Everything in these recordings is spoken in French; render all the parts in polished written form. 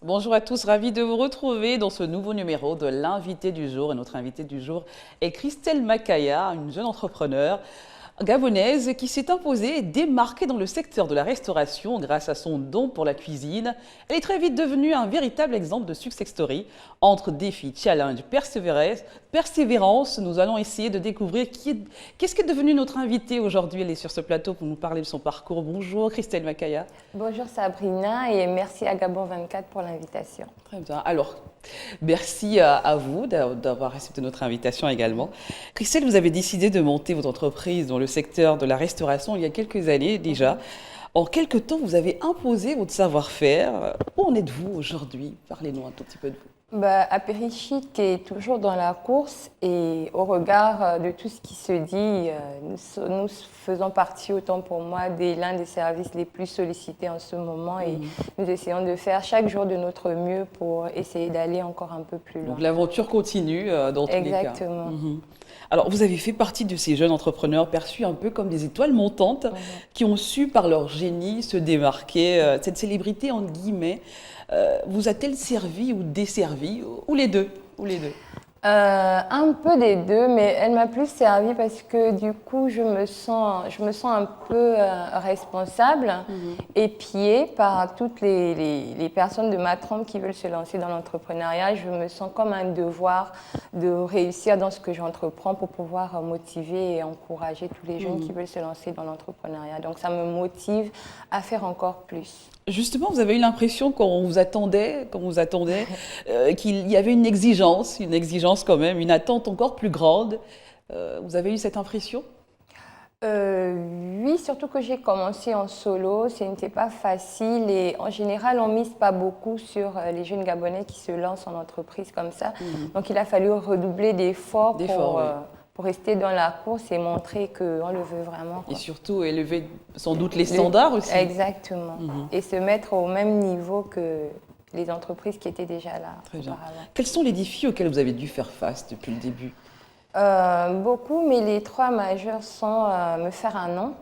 Bonjour à tous, ravi de vous retrouver dans ce nouveau numéro de l'invité du jour. Et notre invité du jour est Christelle Makaya, une jeune entrepreneure gabonaise qui s'est imposée et démarquée dans le secteur de la restauration grâce à son don pour la cuisine. Elle est très vite devenue un véritable exemple de success story. Entre défis, challenges, persévérance, nous allons essayer de découvrir qu'est-ce qu'est devenu notre invitée aujourd'hui. Elle est sur ce plateau pour nous parler de son parcours. Bonjour Christelle Makaya. Bonjour Sabrina et merci à Gabon 24 pour l'invitation. Très bien. Alors, merci à vous d'avoir accepté notre invitation également. Christelle, vous avez décidé de monter votre entreprise dans le secteur de la restauration il y a quelques années déjà. En quelques temps, vous avez imposé votre savoir-faire. Où en êtes-vous aujourd'hui? Parlez-nous un tout petit peu de vous. Apérichic est toujours dans la course et au regard de tout ce qui se dit, nous faisons partie, autant pour moi, l'un des services les plus sollicités en ce moment et nous essayons de faire chaque jour de notre mieux pour essayer d'aller encore un peu plus loin. Donc l'aventure continue dans tous les cas. Exactement. Alors, vous avez fait partie de ces jeunes entrepreneurs perçus un peu comme des étoiles montantes qui ont su, par leur génie, se démarquer. Cette célébrité, entre guillemets, vous a-t-elle servi ou desservi, ou les deux, Un peu des deux, mais elle m'a plus servi parce que du coup, je me sens un peu responsable, épiée par toutes les personnes de ma trempe qui veulent se lancer dans l'entrepreneuriat. Je me sens comme un devoir de réussir dans ce que j'entreprends pour pouvoir motiver et encourager tous les jeunes qui veulent se lancer dans l'entrepreneuriat. Donc ça me motive à faire encore plus. Justement, vous avez eu l'impression qu'on vous attendait, qu'il y avait une exigence quand même, une attente encore plus grande. Vous avez eu cette impression? Oui, surtout que j'ai commencé en solo, ce n'était pas facile et en général, on ne mise pas beaucoup sur les jeunes Gabonais qui se lancent en entreprise comme ça. Donc, il a fallu redoubler d'efforts pour rester dans la course et montrer qu'on le veut vraiment, quoi. Et surtout élever sans doute les standards aussi. Exactement. Et se mettre au même niveau que les entreprises qui étaient déjà là. Très bien. Quels sont les défis auxquels vous avez dû faire face depuis le début? Beaucoup, mais les trois majeurs sont me faire un nom.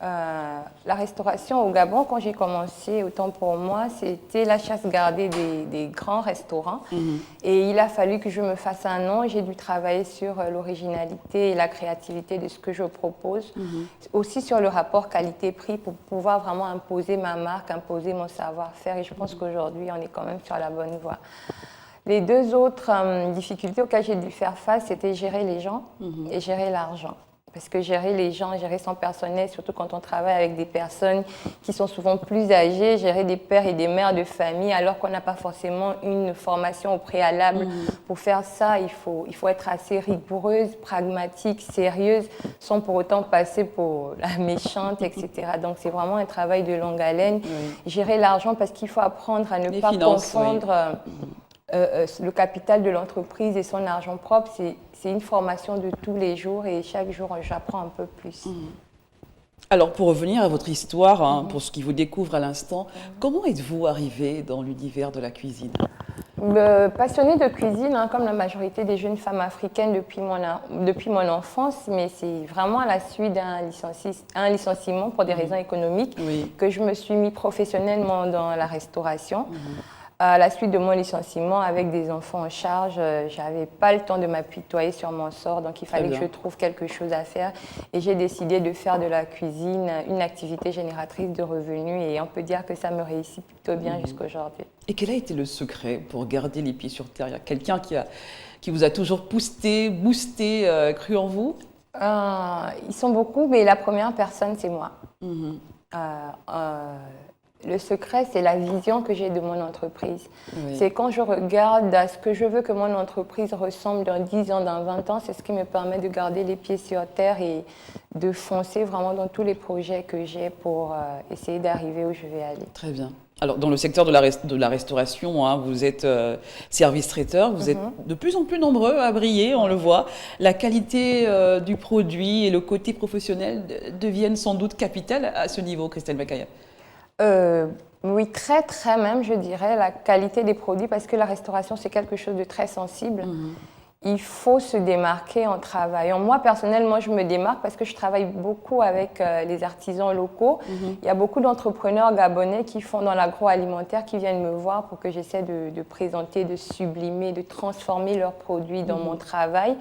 La restauration au Gabon, quand j'ai commencé, autant pour moi, c'était la chasse gardée des grands restaurants. Et il a fallu que je me fasse un nom. J'ai dû travailler sur l'originalité et la créativité de ce que je propose. Aussi sur le rapport qualité-prix pour pouvoir vraiment imposer ma marque, imposer mon savoir-faire. Et je pense qu'aujourd'hui, on est quand même sur la bonne voie. Les deux autres difficultés auxquelles j'ai dû faire face, c'était gérer les gens et gérer l'argent. Parce que gérer les gens, gérer son personnel, surtout quand on travaille avec des personnes qui sont souvent plus âgées, gérer des pères et des mères de famille, alors qu'on n'a pas forcément une formation au préalable. Pour faire ça, il faut être assez rigoureuse, pragmatique, sérieuse, sans pour autant passer pour la méchante, etc. Donc c'est vraiment un travail de longue haleine. Gérer l'argent, parce qu'il faut apprendre à ne pas confondre le capital de l'entreprise et son argent propre. C'est une formation de tous les jours et chaque jour, j'apprends un peu plus. Alors, pour revenir à votre histoire, pour ceux qui vous découvrent à l'instant, comment êtes-vous arrivée dans l'univers de la cuisine? Passionnée de cuisine, comme la majorité des jeunes femmes africaines depuis mon enfance, mais c'est vraiment à la suite d'un licenciement pour des raisons économiques que je me suis mise professionnellement dans la restauration. À la suite de mon licenciement, avec des enfants en charge, je n'avais pas le temps de m'apitoyer sur mon sort, donc il fallait que je trouve quelque chose à faire. Et j'ai décidé de faire de la cuisine une activité génératrice de revenus et on peut dire que ça me réussit plutôt bien jusqu'à aujourd'hui. Et quel a été le secret pour garder les pieds sur terre? Il y a quelqu'un qui vous a toujours boosté, cru en vous? Ils sont beaucoup, mais la première personne, c'est moi. Le secret, c'est la vision que j'ai de mon entreprise. C'est quand je regarde à ce que je veux que mon entreprise ressemble dans 10 ans, dans 20 ans, c'est ce qui me permet de garder les pieds sur terre et de foncer vraiment dans tous les projets que j'ai pour essayer d'arriver où je vais aller. Très bien. Alors, dans le secteur de la restauration, vous êtes service traiteur, vous êtes de plus en plus nombreux à briller, on le voit. La qualité du produit et le côté professionnel deviennent sans doute capitales à ce niveau, Christelle Makaya. Oui, très, très même, je dirais, la qualité des produits, parce que la restauration, c'est quelque chose de très sensible. il faut se démarquer en travaillant. Moi, personnellement, je me démarque parce que je travaille beaucoup avec les artisans locaux. Il y a beaucoup d'entrepreneurs gabonais qui font dans l'agroalimentaire, qui viennent me voir pour que j'essaie de présenter, de sublimer, de transformer leurs produits dans mon travail.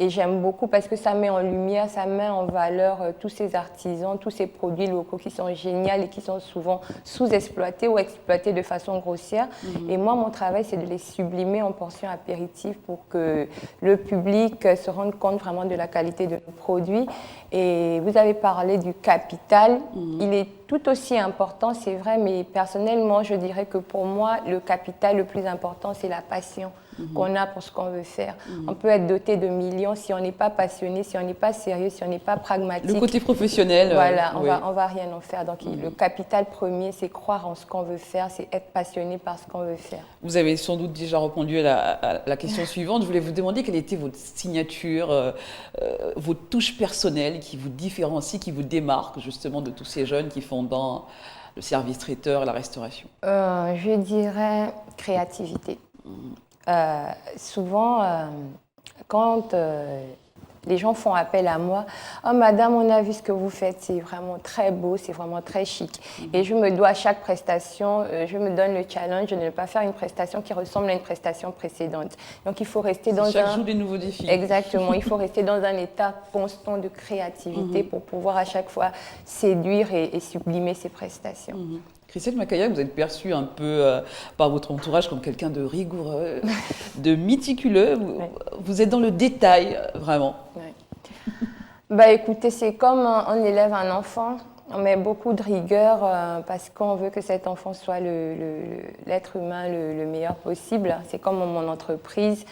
Et j'aime beaucoup parce que ça met en lumière, ça met en valeur tous ces artisans, tous ces produits locaux qui sont géniaux et qui sont souvent sous-exploités ou exploités de façon grossière. Et moi, mon travail, c'est de les sublimer en portions apéritives pour que le public se rende compte vraiment de la qualité de nos produits. Et vous avez parlé du capital. Il est tout aussi important, c'est vrai, mais personnellement, je dirais que pour moi, le capital le plus important, c'est la passion qu'on a pour ce qu'on veut faire. On peut être doté de millions si on n'est pas passionné, si on n'est pas sérieux, si on n'est pas pragmatique. Le côté professionnel. Voilà, on va rien en faire. Donc, le capital premier, c'est croire en ce qu'on veut faire, c'est être passionné par ce qu'on veut faire. Vous avez sans doute déjà répondu à la question suivante. Je voulais vous demander quelle était votre signature, votre touche personnelle qui vous différencie, qui vous démarque justement de tous ces jeunes qui font dans le service traiteur et la restauration. Je dirais créativité. Souvent, quand les gens font appel à moi, « Oh madame, on a vu ce que vous faites, c'est vraiment très beau, c'est vraiment très chic. » Et je me dois à chaque prestation, je me donne le challenge de ne pas faire une prestation qui ressemble à une prestation précédente. Donc il faut rester dans chaque jour des nouveaux défis. Exactement, il faut rester dans un état constant de créativité pour pouvoir à chaque fois séduire et sublimer ses prestations. Christelle Makaya, vous êtes perçue un peu par votre entourage comme quelqu'un de rigoureux, de méticuleux. Vous êtes dans le détail, vraiment. Bah, écoutez, c'est comme on élève un enfant. On met beaucoup de rigueur parce qu'on veut que cet enfant soit l'être humain le meilleur possible. C'est comme mon entreprise.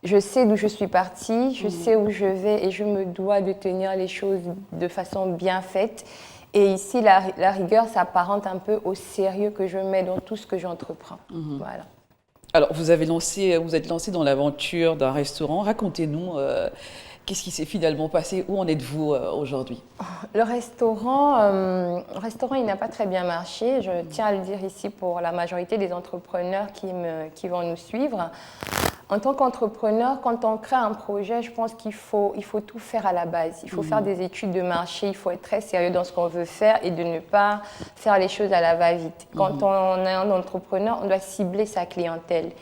Je sais d'où je suis partie, je sais où je vais et je me dois de tenir les choses de façon bien faite. Et ici, la rigueur s'apparente un peu au sérieux que je mets dans tout ce que j'entreprends. Voilà. Alors, vous êtes lancé dans l'aventure d'un restaurant. Racontez-nous, qu'est-ce qui s'est finalement passé? Où en êtes-vous aujourd'hui? Le restaurant, il n'a pas très bien marché. Je tiens à le dire ici pour la majorité des entrepreneurs qui vont nous suivre. En tant qu'entrepreneur, quand on crée un projet, je pense qu'il faut tout faire à la base. Il faut faire des études de marché, il faut être très sérieux dans ce qu'on veut faire et de ne pas faire les choses à la va-vite. Quand on est un entrepreneur, on doit cibler sa clientèle.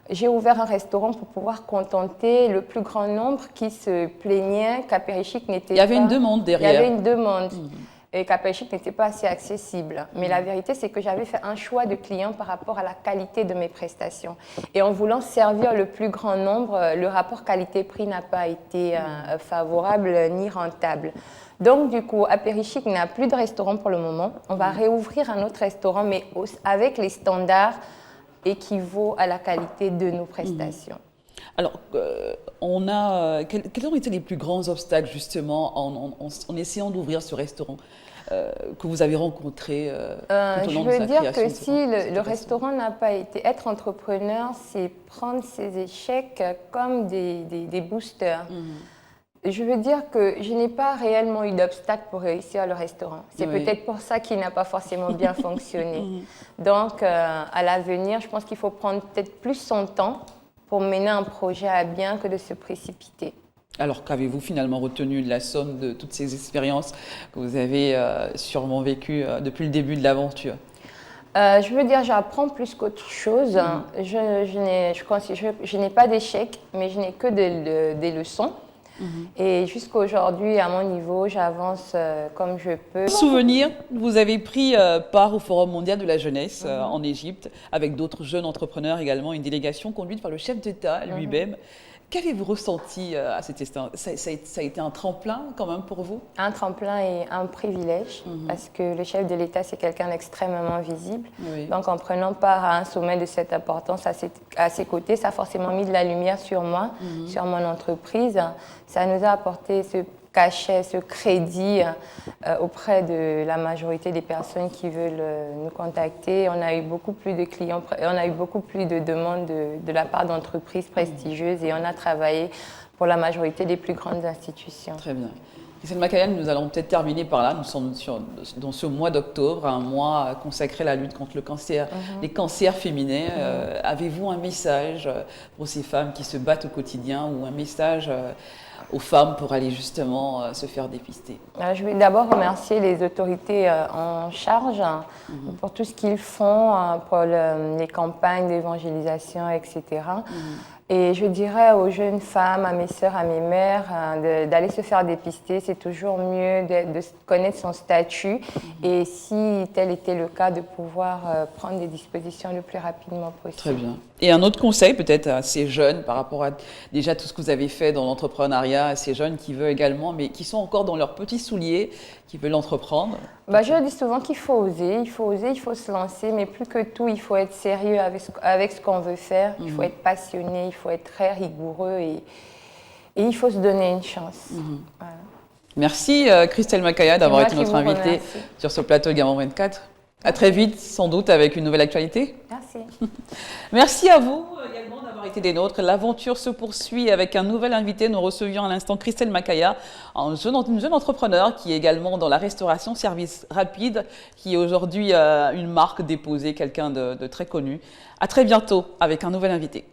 J'ai ouvert un restaurant pour pouvoir contenter le plus grand nombre qui se plaignait qu'Apérichic n'était pas... Il y avait une demande derrière. Il y avait une demande. Et qu'Apérichic n'était pas assez accessible. Mais la vérité, c'est que j'avais fait un choix de clients par rapport à la qualité de mes prestations. Et en voulant servir le plus grand nombre, le rapport qualité-prix n'a pas été favorable ni rentable. Donc, du coup, Apérichic n'a plus de restaurant pour le moment. On va réouvrir un autre restaurant, mais avec les standards équivaut à la qualité de nos prestations. Alors, quels ont été les plus grands obstacles justement en essayant d'ouvrir ce restaurant que vous avez rencontré tout au long de sa création? Je veux dire que si le restaurant n'a pas été... Être entrepreneur, c'est prendre ses échecs comme des boosters. Je veux dire que je n'ai pas réellement eu d'obstacle pour réussir le restaurant. C'est peut-être pour ça qu'il n'a pas forcément bien fonctionné. Donc, à l'avenir, je pense qu'il faut prendre peut-être plus son temps pour mener un projet à bien que de se précipiter. Alors, qu'avez-vous finalement retenu de la somme de toutes ces expériences que vous avez sûrement vécues depuis le début de l'aventure? Je veux dire, j'apprends plus qu'autre chose. Je n'ai pas d'échecs, mais je n'ai que des leçons. Et jusqu'à aujourd'hui, à mon niveau, j'avance comme je peux. Souvenir, vous avez pris part au Forum mondial de la jeunesse en Égypte, avec d'autres jeunes entrepreneurs également, une délégation conduite par le chef d'État lui-même. Qu'avez-vous ressenti à cet instant? Ça a été un tremplin quand même pour vous? Un tremplin et un privilège, parce que le chef de l'État, c'est quelqu'un d'extrêmement visible. Donc en prenant part à un sommet de cette importance à ses côtés, ça a forcément mis de la lumière sur moi, sur mon entreprise. Ça nous a apporté ce cachet, ce crédit auprès de la majorité des personnes qui veulent nous contacter. On a eu beaucoup plus de clients, on a eu beaucoup plus de demandes de la part d'entreprises prestigieuses et on a travaillé pour la majorité des plus grandes institutions. Très bien. Christelle Macaya, nous allons peut-être terminer par là. Nous sommes dans ce mois d'octobre, un mois consacré à la lutte contre le cancer, les cancers féminins. Avez-vous un message pour ces femmes qui se battent au quotidien ou un message aux femmes pour aller justement se faire dépister? Je vais d'abord remercier les autorités en charge pour tout ce qu'ils font pour les campagnes d'évangélisation, etc. Et je dirais aux jeunes femmes, à mes sœurs, à mes mères, d'aller se faire dépister. C'est toujours mieux de connaître son statut et si tel était le cas, de pouvoir prendre des dispositions le plus rapidement possible. Très bien. Et un autre conseil peut-être à ces jeunes par rapport à déjà tout ce que vous avez fait dans l'entrepreneuriat, à ces jeunes qui veulent également, mais qui sont encore dans leurs petits souliers, qui veulent entreprendre? Je dis souvent qu'il faut oser, il faut se lancer, mais plus que tout, il faut être sérieux avec ce qu'on veut faire, il faut être passionné, il faut être très rigoureux et il faut se donner une chance. Voilà. Merci Christelle Macaya d'avoir été notre invitée sur ce plateau de Gabon 24. À très vite, sans doute, avec une nouvelle actualité. Merci. Merci à vous également d'avoir été des nôtres. L'aventure se poursuit avec un nouvel invité. Nous recevions à l'instant Christelle Macaya, une jeune entrepreneur qui est également dans la restauration service rapide, qui est aujourd'hui une marque déposée, quelqu'un de très connu. À très bientôt avec un nouvel invité.